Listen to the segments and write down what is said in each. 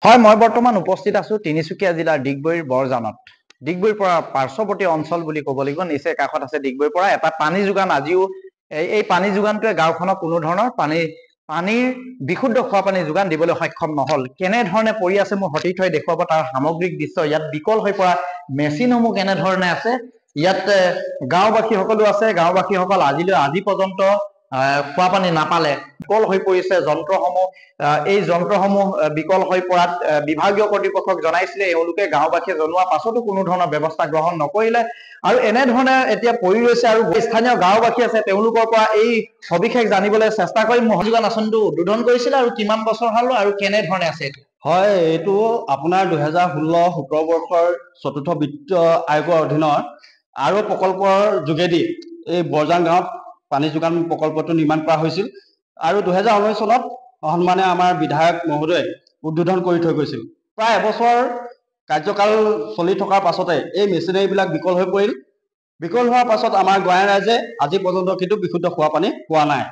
হয়, মই বৰ্তমান উপস্থিত আছো তিনিচুকীয়া জিলাৰ ডিগবৈৰ বৰজানত। ডিগবৈৰ পৰা পাৰ্শ্বৱৰ্তী অঞ্চল বুলি ক'ব লাগিব, নিচেই কাষত আছে ডিগবৈৰ পৰা এটা পানী যোগান। আজিও এই পানী যোগানটোৱে গাঁওখনক কোনো ধৰণৰ পানীৰ বিশুদ্ধ খোৱা পানী যোগান দিবলৈ সক্ষম নহল। কেনেধৰণে পৰি আছে মোৰ সতীৰ্থই দেখুৱাব তাৰ সামগ্ৰিক দৃশ্য। ইয়াত বিকল হৈ পৰা মেচিনসমূহ কেনেধৰণে আছে। ইয়াত গাঁওবাসী সকলো আছে। গাঁওবাসীসকল আজি পৰ্যন্ত খোৱা পানী নাপালে, বিকল হৈ পৰিছে যন্ত্ৰসমূহ। এই যন্ত্ৰসমূহ বিকল হৈ পৰাত বিভাগীয় কৰ্তৃপক্ষক জনাইছিলে, এওঁলোকে গাঁওবাসীয়ে জনোৱা পাছতো কোনো ধৰণৰ ব্যৱস্থা গ্ৰহণ নকৰিলে আৰু এনেধৰণে এতিয়া পৰি ৰৈছে। আৰু স্থানীয় গাঁওবাসী আছে, তেওঁলোকৰ পৰা এই সবিশেষ জানিবলৈ চেষ্টা কৰিম। মহাযোগান আঁচনিটো উদ্বোধন কৰিছিলে আৰু কিমান বছৰ হ'ল আৰু কেনেধৰণে আছে? হয়, এইটো আপোনাৰ 2016-17 বৰ্ষৰ চতুৰ্থ বিত্ত আয়োগৰ অধীনৰ আৰু প্ৰকল্পৰ যোগেদি এই বৰজান গাঁৱত পানী যোগান প্ৰকল্পটো নিৰ্মাণ কৰা হৈছিল আৰু 2019 চনত সন্মানে আমাৰ বিধায়ক মহোদয়ে উদ্বোধন কৰি থৈ গৈছিল। প্ৰায় এবছৰ কাৰ্যকাল চলি থকাৰ পাছতে এই মেচিনাৰীবিলাক বিকল হৈ পৰিল। বিকল হোৱাৰ পাছত আমাৰ গোৱাই ৰাইজে আজি পৰ্যন্ত কিন্তু বিশুদ্ধ খোৱা পানী পোৱা নাই।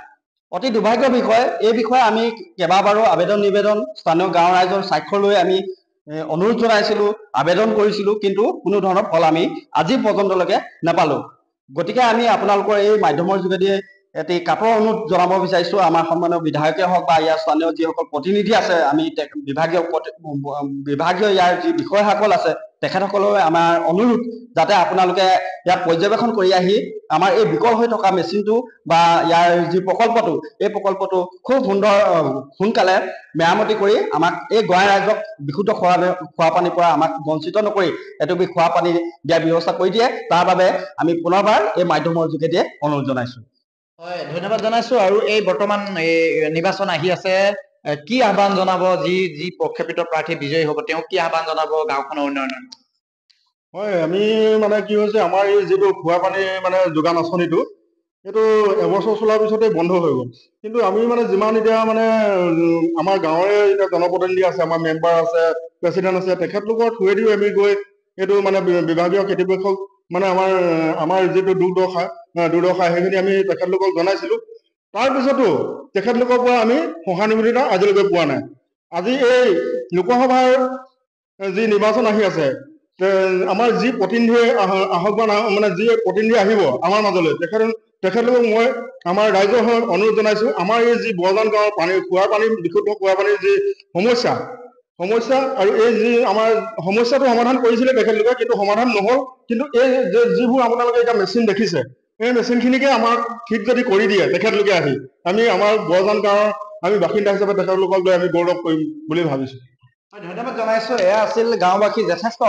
অতি দুৰ্ভাগ্যৰ বিষয়। এই বিষয়ে আমি কেইবাবাৰো আবেদন নিবেদন স্থানীয় গাঁও ৰাইজৰ স্বাক্ষৰ লৈ আমি অনুৰোধ জনাইছিলোঁ, আবেদন কৰিছিলোঁ, কিন্তু কোনো ধৰণৰ ফল আমি আজি পৰ্যন্তলৈকে নাপালোঁ। গতিকে আমি আপোনালোকৰ এই মাধ্যমৰ যোগেদি এটি কাটৰ অনুৰোধ জনাব বিচাৰিছোঁ। আমাৰ সন্মানীয় বিধায়কে হওক বা ইয়াৰ স্থানীয় যিসকল প্ৰতিনিধি আছে, আমি বিভাগীয় ইয়াৰ যি বিষয়াসকল আছে, তেখেতসকললৈ আমাৰ অনুৰোধ যাতে আপোনালোকে ইয়াত পৰ্যবেক্ষণ কৰি আহি আমাৰ এই বিকল হৈ থকা মেচিনটো বা ইয়াৰ যি প্ৰকল্পটো, এই প্ৰকল্পটো খুব সোনকালে মেৰামতি কৰি আমাক এই গোৱাই ৰাইজক বিশুদ্ধ খোৱা পানীৰ পৰা আমাক বঞ্চিত নকৰি এটুপি খোৱা পানী দিয়াৰ ব্যৱস্থা কৰি দিয়ে। তাৰ বাবে আমি পুনৰবাৰ এই মাধ্যমৰ যোগেদিয়ে অনুৰোধ জনাইছোঁ। হয়, ধন্যবাদ জনাইছো। আৰু এই বৰ্তমান এই নিৰ্বাচন আহি আছে, কি আহ্বান জনাব? যি প্ৰক্ষেপিত প্ৰাৰ্থী বিজয়ী হ'ব তেওঁক কি আহ্বান জনাব গাঁওখনৰ উন্নয়নৰ? হয়, আমি মানে কি হৈছে, আমাৰ এই যিটো খোৱা পানী যোগান আঁচনিটো, সেইটো এবছৰ চলাৰ পিছতে বন্ধ হৈ গ'ল। কিন্তু আমি যিমান এতিয়া আমাৰ গাঁৱৰে এতিয়া জনপ্ৰতিনিধি আছে, আমাৰ মেম্বাৰ আছে, প্ৰেচিডেণ্ট আছে, তেখেতলোকৰ থ্ৰুৱেদিও আমি গৈ এইটো বিভাগীয় কৰ্তৃপক্ষক আমাৰ যিটো দুৰ্দশা সেইখিনি আমি তেখেতলোকক জনাইছিলোঁ। তাৰপিছতো তেখেতলোকৰ পৰা আমি সহানুভূতিতা আজিলৈকে পোৱা নাই। আজি এই লোকসভাৰ যি নিৰ্বাচন আহি আছে, আমাৰ যি প্ৰতিনিধি যি প্ৰতিনিধি আহিব আমাৰ মাজলৈ, তেখেতলোকক মই আমাৰ ৰাইজৰ হৈ অনুৰোধ জনাইছোঁ। আমাৰ এই যি বৰজান গাঁৱৰ বিশুদ্ধ খোৱা পানীৰ যি সমস্যা আৰু এই যি আমাৰ সমস্যাটো সমাধান কৰিছিলে তেখেতলোকে, কিন্তু সমাধান নহ'ল। কিন্তু এই যিবোৰ আপোনালোকে এতিয়া মেচিন দেখিছে, এই মেচিনখিনিকে আমাক ঠিক যদি কৰি দিয়ে তেখেতলোকে আহি, আমি আমাৰ বৰজান গাঁৱৰ আমি বাসিন্দা হিচাপে তেখেতলোকক লৈ আমি গৌৰৱ কৰিম বুলি ভাবিছোঁ। ধন্যবাদ জনাইছো। এয়া আছিল গাঁওবাসী যথেষ্ট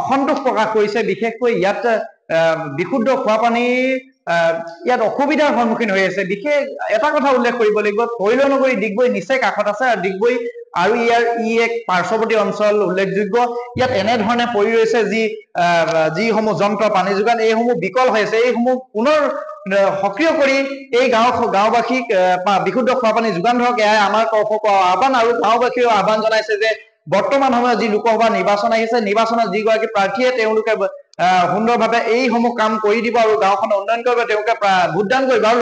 অসন্তোষ প্ৰকাশ কৰিছে। বিশেষকৈ ইয়াত বিশুদ্ধ খোৱা পানীৰ ইয়াত অসুবিধাৰ সন্মুখীন হৈ আছে। বিশেষ এটা কথা উল্লেখ কৰিব লাগিব, তৈলনগৰী ডিগবৈ নিচেই কাষত আছে আৰু ডিগবৈ আৰু ই এক পাৰ্শ্বৱৰ্তী অঞ্চল উল্লেখযোগ্য। ইয়াত এনেধৰণে পৰি ৰৈছে যিসমূহ যন্ত্ৰ পানী যোগান, এইসমূহ বিকল হৈ আছে। এইসমূহ পুনৰ সক্ৰিয় কৰি এই গাঁওবাসীক বিশুদ্ধ খোৱা পানী যোগান ধৰক, এয়াই আমাৰ তৰফৰ পৰা আহ্বান। আৰু গাঁওবাসীয়েও আহ্বান জনাইছে যে বৰ্তমান সময়ত যি লোকসভা নিৰ্বাচন আহিছে, নিৰ্বাচনত যিগৰাকী প্ৰাৰ্থীয়ে তেওঁলোকে সুন্দৰভাৱে এইসমূহ কাম কৰি দিব আৰু গাঁওখনৰ উন্নয়ন কৰিব, তেওঁলোকে ভোটদান কৰিব।